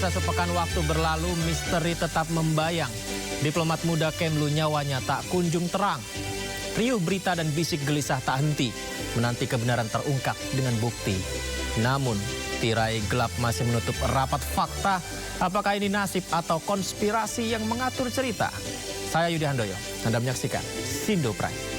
Pemirsa, sepekan waktu berlalu, misteri tetap membayang. Diplomat muda Kemlu nyawanya tak kunjung terang. Riuh berita dan bisik gelisah tak henti, menanti kebenaran terungkap dengan bukti. Namun, tirai gelap masih menutup rapat fakta. Apakah ini nasib atau konspirasi yang mengatur cerita? Saya Yudi Handoyo, Anda menyaksikan Sindo Prime.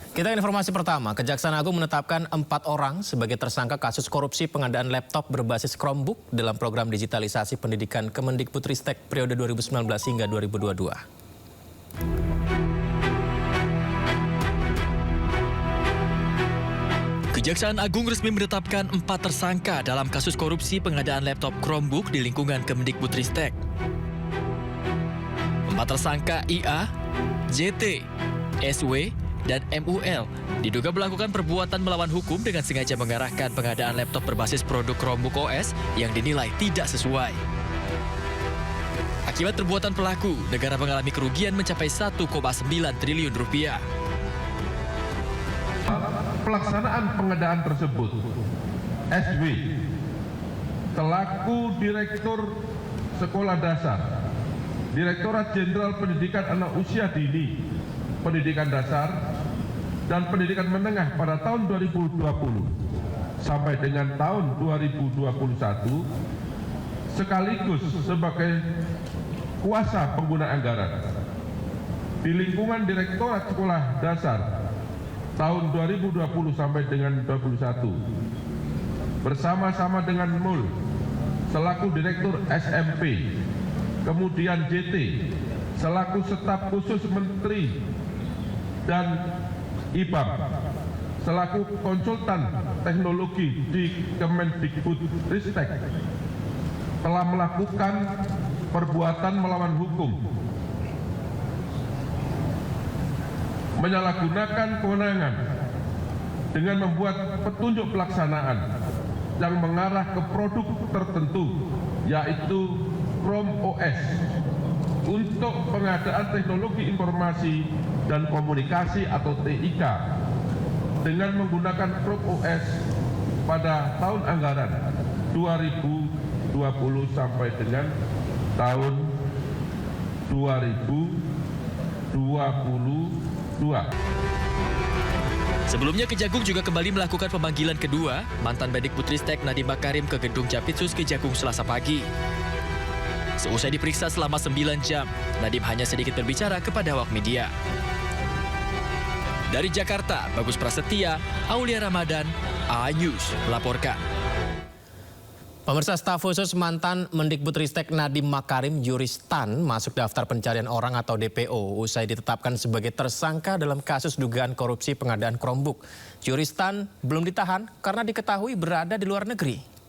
Kita ke informasi pertama, Kejaksaan Agung menetapkan 4 orang sebagai tersangka kasus korupsi pengadaan laptop berbasis Chromebook dalam program digitalisasi pendidikan Kemendikbudristek periode 2019 hingga 2022. Kejaksaan Agung resmi menetapkan 4 tersangka dalam kasus korupsi pengadaan laptop Chromebook di lingkungan Kemendikbudristek. 4 tersangka IA, JT, SW, dan MUL diduga melakukan perbuatan melawan hukum dengan sengaja mengarahkan pengadaan laptop berbasis produk Chromebook OS yang dinilai tidak sesuai. Akibat perbuatan pelaku, negara mengalami kerugian mencapai 1,9 triliun rupiah. Pelaksanaan pengadaan tersebut, SW selaku Direktur Sekolah Dasar, Direktorat Jenderal Pendidikan Anak Usia Dini, Pendidikan Dasar dan Pendidikan Menengah pada tahun 2020 sampai dengan tahun 2021 sekaligus sebagai kuasa pengguna anggaran di lingkungan Direktorat Sekolah Dasar tahun 2020 sampai dengan 2021 bersama-sama dengan MUL selaku Direktur SMP, kemudian JT selaku Staf Khusus Menteri dan IBAM selaku konsultan teknologi di Kemendikbudristek telah melakukan perbuatan melawan hukum, menyalahgunakan kewenangan dengan membuat petunjuk pelaksanaan yang mengarah ke produk tertentu yaitu Chrome OS untuk pengadaan teknologi informasi dan komunikasi atau TIK dengan menggunakan Chrome OS pada tahun anggaran 2020 sampai dengan tahun 2022. Sebelumnya Kejagung juga kembali melakukan pemanggilan kedua mantan Mendikbudristek Nadiem Makarim ke gedung Jampitsus Kejagung Selasa pagi. Seusai diperiksa selama 9 jam, Nadiem hanya sedikit berbicara kepada awak media. Dari Jakarta, Bagus Prasetya, Aulia Ramadan, A-News melaporkan. Pemirsa, staf khusus mantan Mendikbudristek Nadiem Makarim Juristan masuk daftar pencarian orang atau DPO usai ditetapkan sebagai tersangka dalam kasus dugaan korupsi pengadaan Chromebook. Juristan belum ditahan karena diketahui berada di luar negeri.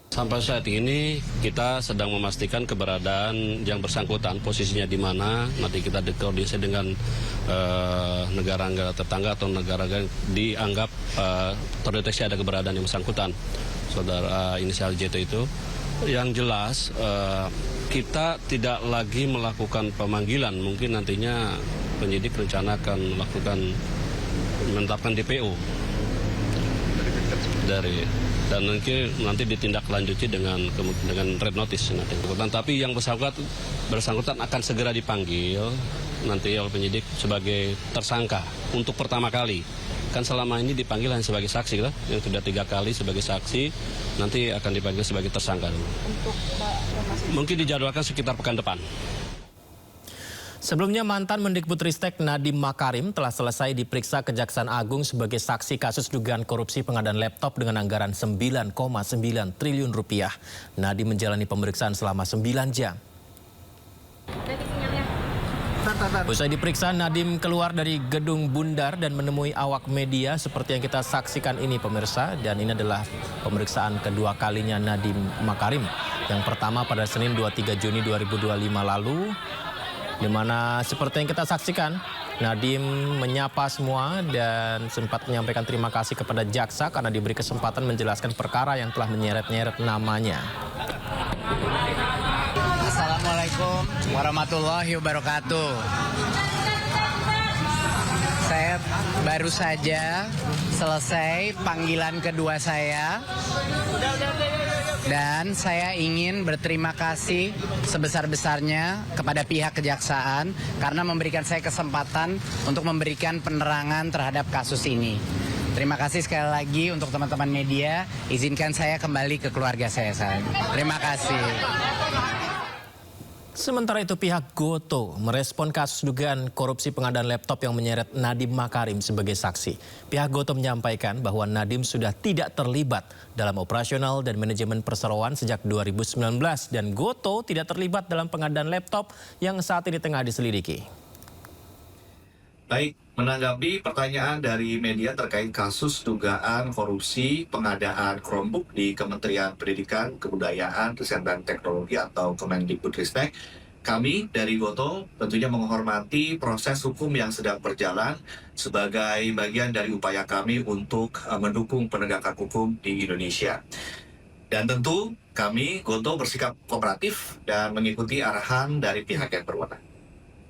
Sampai saat ini kita sedang memastikan keberadaan yang bersangkutan, posisinya di mana. Nanti kita koordinasi dengan negara-negara tetangga atau negara yang dianggap terdeteksi ada keberadaan yang bersangkutan. Saudara inisial JT itu. Yang jelas kita tidak lagi melakukan pemanggilan. Mungkin nantinya penyidik rencana akan menetapkan DPO dan nanti ditindaklanjuti dengan red notice nanti. Tapi yang bersangkutan akan segera dipanggil nanti oleh penyidik sebagai tersangka untuk pertama kali. Kan selama ini dipanggil hanya sebagai saksi, kan? Yang sudah 3 kali sebagai saksi, nanti akan dipanggil sebagai tersangka. Mungkin dijadwalkan sekitar pekan depan. Sebelumnya mantan Mendikbudristek Nadiem Makarim telah selesai diperiksa Kejaksaan Agung sebagai saksi kasus dugaan korupsi pengadaan laptop dengan anggaran 9,9 triliun rupiah. Nadiem menjalani pemeriksaan selama 9 jam. Usai diperiksa, Nadiem keluar dari gedung Bundar dan menemui awak media seperti yang kita saksikan ini, pemirsa. Dan ini adalah pemeriksaan kedua kalinya Nadiem Makarim. Yang pertama pada Senin 23 Juni 2025 lalu, di mana seperti yang kita saksikan, Nadiem menyapa semua dan sempat menyampaikan terima kasih kepada jaksa karena diberi kesempatan menjelaskan perkara yang telah menyeret-nyeret namanya. Assalamualaikum warahmatullahi wabarakatuh. Saya baru saja selesai panggilan kedua saya. Dan saya ingin berterima kasih sebesar-besarnya kepada pihak kejaksaan karena memberikan saya kesempatan untuk memberikan penerangan terhadap kasus ini. Terima kasih sekali lagi untuk teman-teman media. Izinkan saya kembali ke keluarga saya. Terima kasih. Sementara itu pihak Gotoh merespon kasus dugaan korupsi pengadaan laptop yang menyeret Nadiem Makarim sebagai saksi. Pihak Gotoh menyampaikan bahwa Nadiem sudah tidak terlibat dalam operasional dan manajemen perseroan sejak 2019 dan Gotoh tidak terlibat dalam pengadaan laptop yang saat ini tengah diselidiki. Baik, menanggapi pertanyaan dari media terkait kasus dugaan korupsi pengadaan Chromebook di Kementerian Pendidikan, Kebudayaan, Riset dan Teknologi atau Kemendikbudristek, kami dari Gotoh tentunya menghormati proses hukum yang sedang berjalan sebagai bagian dari upaya kami untuk mendukung penegakan hukum di Indonesia. Dan tentu kami Gotoh bersikap kooperatif dan mengikuti arahan dari pihak yang berwenang.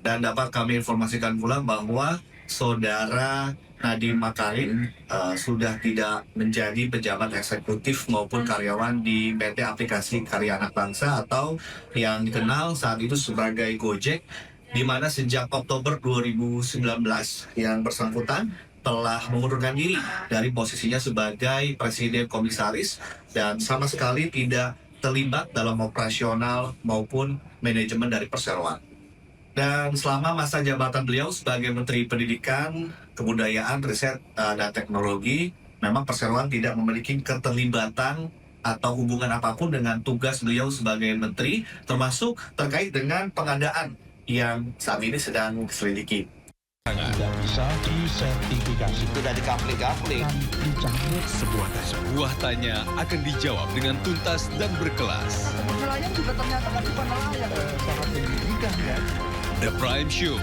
Dan dapat kami informasikan pula bahwa saudara Nadiem Makarim sudah tidak menjadi pejabat eksekutif maupun karyawan di PT Aplikasi Karya Anak Bangsa atau yang dikenal saat itu sebagai Gojek, di mana sejak Oktober 2019 yang bersangkutan telah mengundurkan diri dari posisinya sebagai Presiden Komisaris dan sama sekali tidak terlibat dalam operasional maupun manajemen dari perseroan. Dan selama masa jabatan beliau sebagai Menteri Pendidikan, Kebudayaan, Riset, dan Teknologi, memang perseroan tidak memiliki keterlibatan atau hubungan apapun dengan tugas beliau sebagai Menteri, termasuk terkait dengan pengadaan yang saat ini sedang diselidiki. Tidak bisa disertifikasi. Sudah dikaplik-kaplik. Sebuah tanya akan dijawab dengan tuntas dan berkelas. Nelayan juga ternyata kan bukan nelayan. Sangat pendidikan kan. The Prime Show,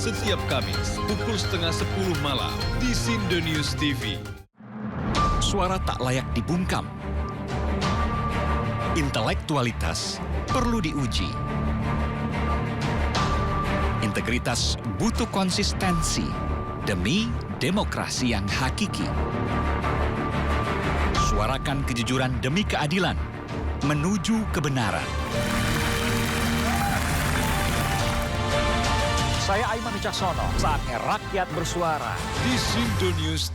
setiap Kamis pukul 9:30 malam di Sindonews TV. Suara tak layak dibungkam. Intelektualitas perlu diuji. Integritas butuh konsistensi demi demokrasi yang hakiki. Suarakan kejujuran demi keadilan menuju kebenaran. Saya Aiman Wicaksono, saatnya rakyat bersuara. Di Sindonews TV.